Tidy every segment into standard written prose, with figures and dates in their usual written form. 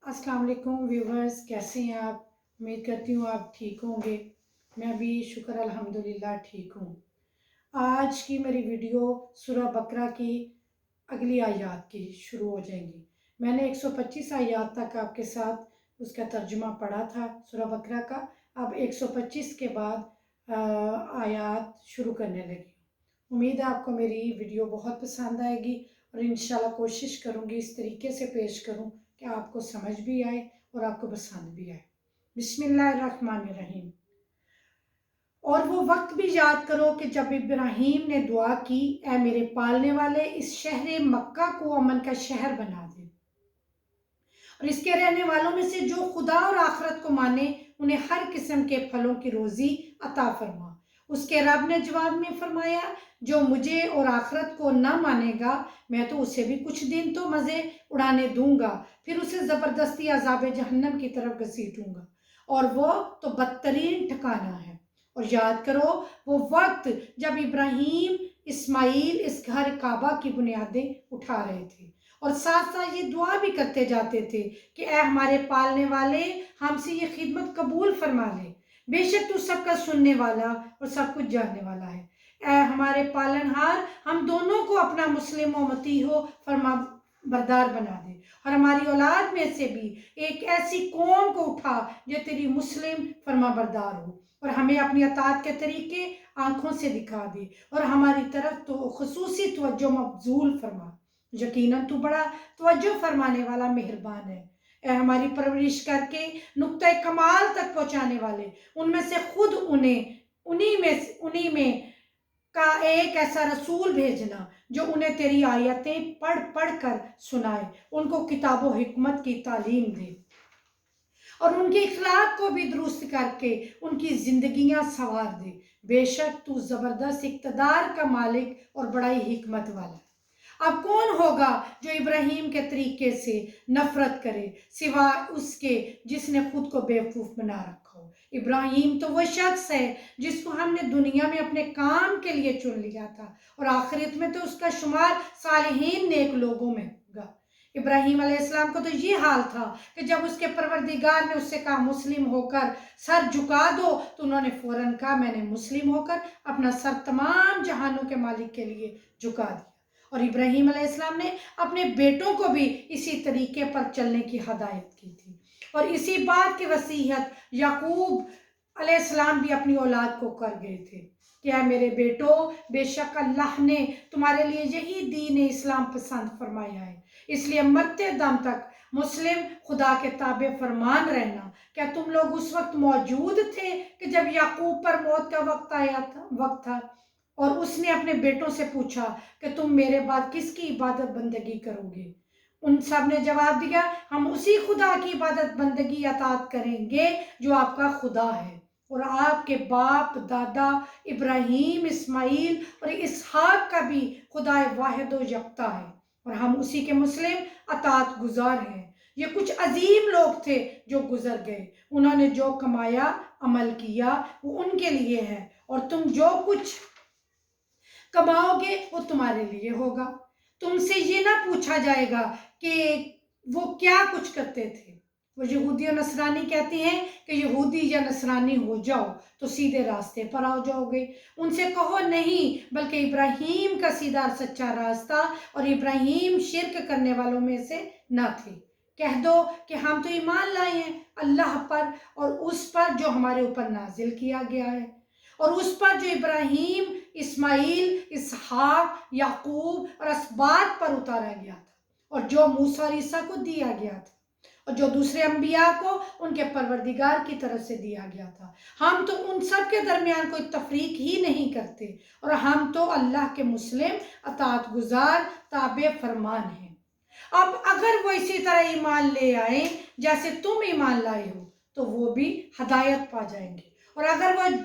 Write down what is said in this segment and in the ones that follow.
अस्सलाम वालेकुम व्यूवर्स, कैसे हैं आप। उम्मीद करती हूँ आप ठीक होंगे। मैं भी शुक्र अल्हम्दुलिल्लाह ठीक हूँ। आज की मेरी वीडियो सूरह बकरा की अगली आयत की शुरू हो जाएंगी। मैंने 125 आयत तक आपके साथ उसका तर्जुमा पढ़ा था सूरह बकरा का। अब 125 के बाद आयत शुरू करने लगी। उम्मीद है आपको मेरी वीडियो बहुत पसंद आएगी और इंशाल्लाह कोशिश करूँगी इस तरीके से पेश करूँ कि आपको समझ भी आए और आपको पसंद भी आए। बिस्मिल्लाहिर्रहमानिर्रहीम। और वो वक्त भी याद करो कि जब इब्राहीम ने दुआ की, ऐ मेरे पालने वाले, इस शहर मक्का को अमन का शहर बना दे और इसके रहने वालों में से जो खुदा और आखिरत को माने उन्हें हर किस्म के फलों की रोजी अता फरमा। उसके रब ने जवाब में फरमाया, जो मुझे और आखिरत को न मानेगा मैं तो उसे भी कुछ दिन तो मज़े उड़ाने दूंगा, फिर उसे ज़बरदस्ती अज़ाब जहन्नम की तरफ घसीटूंगा और वो तो बदतरीन ठिकाना है। और याद करो वो वक्त जब इब्राहीम इस्माइल इस घर काबा की बुनियादें उठा रहे थे और साथ साथ ये दुआ भी करते जाते थे कि ऐ हमारे पालने वाले, हमसे ये खिदमत कबूल फरमा ले। बेशक तू सबका सुनने वाला और सब कुछ जानने वाला है। ऐ हमारे पालनहार, हम दोनों को अपना मुस्लिम उम्मती हो फरमा बरदार बना दे और हमारी औलाद में से भी एक ऐसी कौम को उठा जो तेरी मुस्लिम फरमा बरदार हो और हमें अपनी अताअत के तरीके आंखों से दिखा दे और हमारी तरफ तो खुसूसी तवज्जो मबजूल फरमा। यकीनन तू बड़ा तवज्जो फरमाने वाला मेहरबान है। ए हमारी परवरिश करके नुक्ता कमाल तक पहुंचाने वाले, उनमें से खुद उन्हीं में का एक ऐसा रसूल भेजना जो उन्हें तेरी आयतें पढ़ पढ़ कर सुनाए, उनको किताब व हिकमत की तालीम दे और उनके इखलाक को भी दुरुस्त करके उनकी जिंदगियां संवार दे। बेशक तू जबरदस्त इक़्तिदार का मालिक और बड़ा ही हिकमत वाला है। अब कौन होगा जो इब्राहीम के तरीके से नफरत करे सिवा उसके जिसने खुद को बेवकूफ़ बना रखा हो। इब्राहीम तो वो शख्स है जिसको हमने दुनिया में अपने काम के लिए चुन लिया था और आखिरत में तो उसका शुमार सालिहीन नेक लोगों में होगा। इब्राहीम अलैहिस्सलाम को तो ये हाल था कि जब उसके परवरदिगार ने उससे कहा मुस्लिम होकर सर झुका दो, तो उन्होंने फौरन कहा मैंने मुस्लिम होकर अपना सर तमाम जहानों के मालिक के लिए झुका दिया। और इब्राहीम अलैहिस्सलाम ने अपने बेटों को भी इसी तरीके पर चलने की हदायत की थी और इसी बात की वसीयत याकूब अलैहिस्सलाम भी अपनी औलाद को कर गए थे। क्या मेरे बेटो, बेशक अल्लाह ने तुम्हारे लिए यही दीन इस्लाम पसंद फरमाया है, इसलिए मरते दम तक मुस्लिम खुदा के ताबे फरमान रहना। क्या तुम लोग उस वक्त मौजूद थे कि जब याकूब पर मौत का वक्त था और उसने अपने बेटों से पूछा कि तुम मेरे बाद किसकी इबादत बंदगी करोगे। उन सब ने जवाब दिया, हम उसी खुदा की इबादत बंदगी अतात करेंगे जो आपका खुदा है और आपके बाप दादा इब्राहीम इस्माइल और इसहाक का भी खुदा वाहिद व यकता है और हम उसी के मुस्लिम अतात गुजार हैं। ये कुछ अजीम लोग थे जो गुजर गए, उन्होंने जो कमाया अमल किया वो उनके लिए है और तुम जो कुछ कमाओगे वो तुम्हारे लिए होगा। तुमसे ये ना पूछा जाएगा कि वो क्या कुछ करते थे। वो यहूदी और नसरानी कहती हैं कि यहूदी या नसरानी हो जाओ तो सीधे रास्ते पर आ जाओगे। उनसे कहो नहीं, बल्कि इब्राहीम का सीधा और सच्चा रास्ता और इब्राहीम शिर्क करने वालों में से ना थे। कह दो कि हम तो ईमान लाए हैं अल्लाह पर और उस पर जो हमारे ऊपर नाजिल किया गया है और उस पर जो इब्राहीम इस्माइल इसहाक याकूब और असबात पर उतारा गया था और जो मूसा और ईसा को दिया गया था और जो दूसरे अंबिया को उनके परवरदिगार की तरफ से दिया गया था। हम तो उन सब के दरमियान कोई तफरीक ही नहीं करते और हम तो अल्लाह के मुस्लिम अतात गुजार ताबे फरमान हैं। अब अगर वो इसी तरह ईमान ले आए जैसे तुम ईमान लाए हो तो वो भी हदायत पा जाएंगे और अगर वो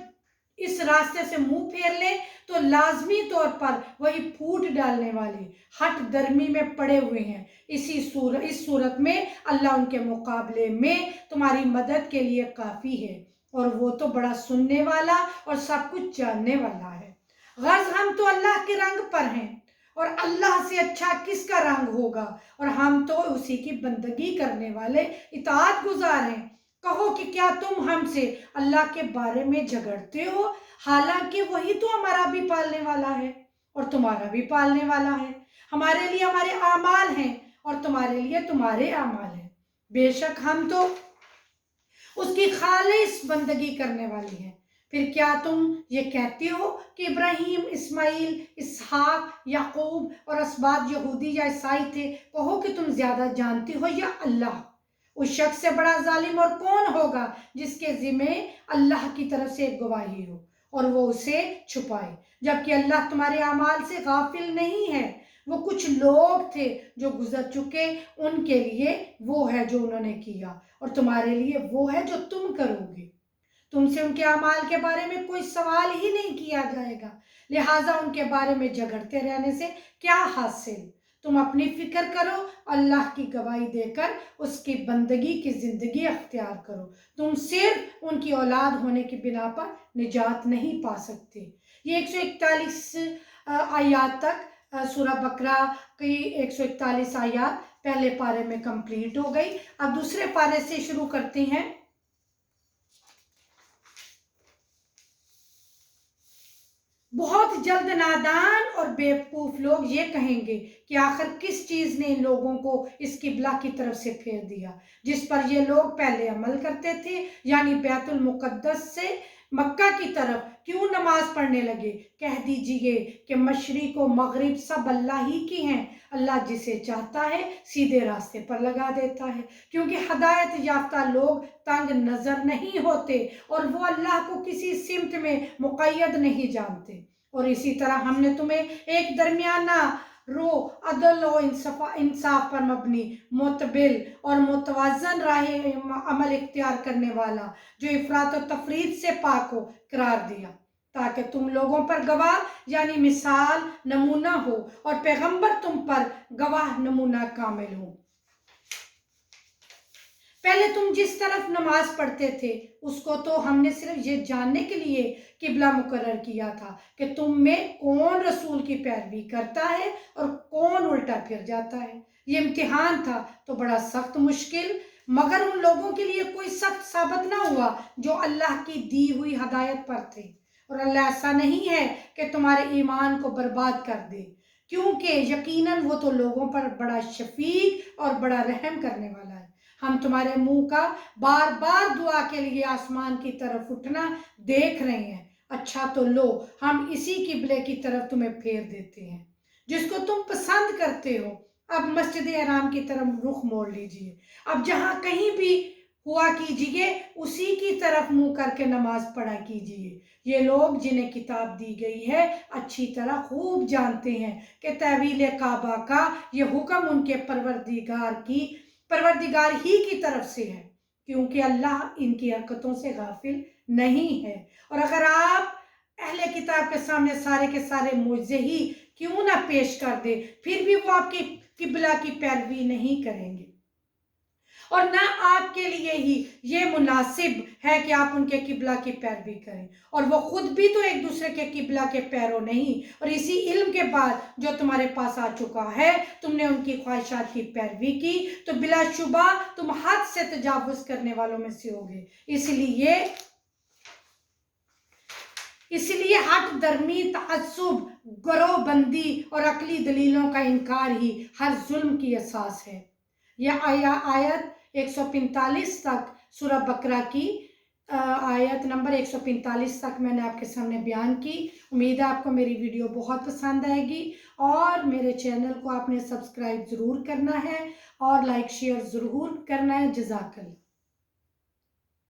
इस रास्ते से मुंह फेर ले तो लाजमी तौर पर वही फूट डालने वाले हट दर्मी में पड़े हुए हैं। इस सूरत में अल्लाह उनके मुकाबले में तुम्हारी मदद के लिए काफ़ी है और वो तो बड़ा सुनने वाला और सब कुछ जानने वाला है। गर्ज हम तो अल्लाह के रंग पर हैं اور اللہ سے اچھا کس کا رنگ ہوگا، اور ہم تو اسی کی بندگی کرنے والے اطاعت گزار ہیں۔ کہو کہ کیا تم ہم سے اللہ کے بارے میں جھگڑتے ہو، حالانکہ وہی تو ہمارا بھی پالنے والا ہے اور تمہارا بھی پالنے والا ہے۔ ہمارے لیے ہمارے اعمال ہیں اور تمہارے لیے تمہارے اعمال ہیں، بے شک ہم تو اس کی خالص بندگی کرنے والی ہیں۔ پھر کیا تم یہ کہتے ہو کہ ابراہیم، اسماعیل، اسحاق، یعقوب اور اسباط یہودی یا عیسائی تھے؟ کہو کہ تم زیادہ جانتے ہو یا اللہ؟ اس شخص سے بڑا ظالم اور کون ہوگا جس کے ذمہ اللہ کی طرف سے ایک گواہی ہو اور وہ اسے چھپائے، جبکہ اللہ تمہارے اعمال سے غافل نہیں ہے۔ وہ کچھ لوگ تھے جو گزر چکے، ان کے لیے وہ ہے جو انہوں نے کیا اور تمہارے لیے وہ ہے جو تم کرو گے۔ تم سے ان کے اعمال کے بارے میں کوئی سوال ہی نہیں کیا جائے گا، لہٰذا ان کے بارے میں جھگڑتے رہنے سے کیا حاصل؟ تم اپنی فکر کرو، اللہ کی گواہی دے کر اس کی بندگی کی زندگی اختیار کرو۔ تم صرف ان کی اولاد ہونے کی بنا پر نجات نہیں پا سکتے۔ یہ 141 آیات تک سورہ بقرہ کی 141 آیات پہلے پارے میں کمپلیٹ ہو گئی۔ اب دوسرے پارے سے شروع کرتے ہیں۔ بہت جلد نادان اور بیوقوف لوگ یہ کہیں گے کہ آخر کس چیز نے ان لوگوں کو اس قبلہ کی طرف سے پھیر دیا جس پر یہ لوگ پہلے عمل کرتے تھے، یعنی بیت المقدس سے مکہ کی طرف کیوں نماز پڑھنے لگے؟ کہہ دیجئے کہ مشرق و مغرب سب اللہ ہی کی ہیں، اللہ جسے چاہتا ہے سیدھے راستے پر لگا دیتا ہے، کیونکہ ہدایت یافتہ لوگ تنگ نظر نہیں ہوتے اور وہ اللہ کو کسی سمت میں مقید نہیں جانتے۔ اور اسی طرح ہم نے تمہیں ایک درمیانہ رو، عدل و انصاف پر مبنی، معتدل اور متوازن راہ عمل اختیار کرنے والا، جو افراط و تفریط سے پاک ہو، قرار دیا، تاکہ تم لوگوں پر گواہ یعنی مثال نمونہ ہو اور پیغمبر تم پر گواہ نمونہ کامل ہو۔ پہلے تم جس طرف نماز پڑھتے تھے اس کو تو ہم نے صرف یہ جاننے کے لیے قبلہ مقرر کیا تھا کہ تم میں کون رسول کی پیروی کرتا ہے اور کون الٹا پھر جاتا ہے۔ یہ امتحان تھا تو بڑا سخت مشکل، مگر ان لوگوں کے لیے کوئی سخت ثابت نہ ہوا جو اللہ کی دی ہوئی ہدایت پر تھے، اور اللہ ایسا نہیں ہے کہ تمہارے ایمان کو برباد کر دے، کیونکہ یقیناً وہ تو لوگوں پر بڑا شفیق اور بڑا رحم کرنے والا ہے۔ ہم تمہارے منہ کا بار بار دعا کے لیے آسمان کی طرف اٹھنا دیکھ رہے ہیں، اچھا تو لو ہم اسی قبلے کی طرف تمہیں پھیر دیتے ہیں جس کو تم پسند کرتے ہو۔ اب مسجد حرام کی طرف رخ موڑ لیجئے، اب جہاں کہیں بھی ہوا کیجئے اسی کی طرف منہ کر کے نماز پڑھا کیجئے۔ یہ لوگ جنہیں کتاب دی گئی ہے اچھی طرح خوب جانتے ہیں کہ تحویل کعبہ کا یہ حکم ان کے پروردگار ہی کی طرف سے ہے، کیونکہ اللہ ان کی حرکتوں سے غافل نہیں ہے۔ اور اگر آپ اہل کتاب کے سامنے سارے کے سارے معجزے ہی کیوں نہ پیش کر دے، پھر بھی وہ آپ کی قبلہ کی پیروی نہیں کریں گے، اور نہ آپ کے لیے ہی یہ مناسب ہے کہ آپ ان کے قبلہ کی پیروی کریں، اور وہ خود بھی تو ایک دوسرے کے قبلہ کے پیرو نہیں۔ اور اسی علم کے بعد جو تمہارے پاس آ چکا ہے تم نے ان کی خواہشات کی پیروی کی تو بلا شبہ تم حد سے تجاوز کرنے والوں میں سے ہوگے۔ اس لیے ہٹ درمی، تعصب، گروہ بندی اور عقلی دلیلوں کا انکار ہی ہر ظلم کی اساس ہے۔ یہ آیت 145 تک سورہ بقرہ کی آیت نمبر 145 تک میں نے آپ کے سامنے بیان کی۔ امید ہے آپ کو میری ویڈیو بہت پسند آئے گی، اور میرے چینل کو آپ نے سبسکرائب ضرور کرنا ہے اور لائک شیئر ضرور کرنا ہے۔ جزاک اللہ۔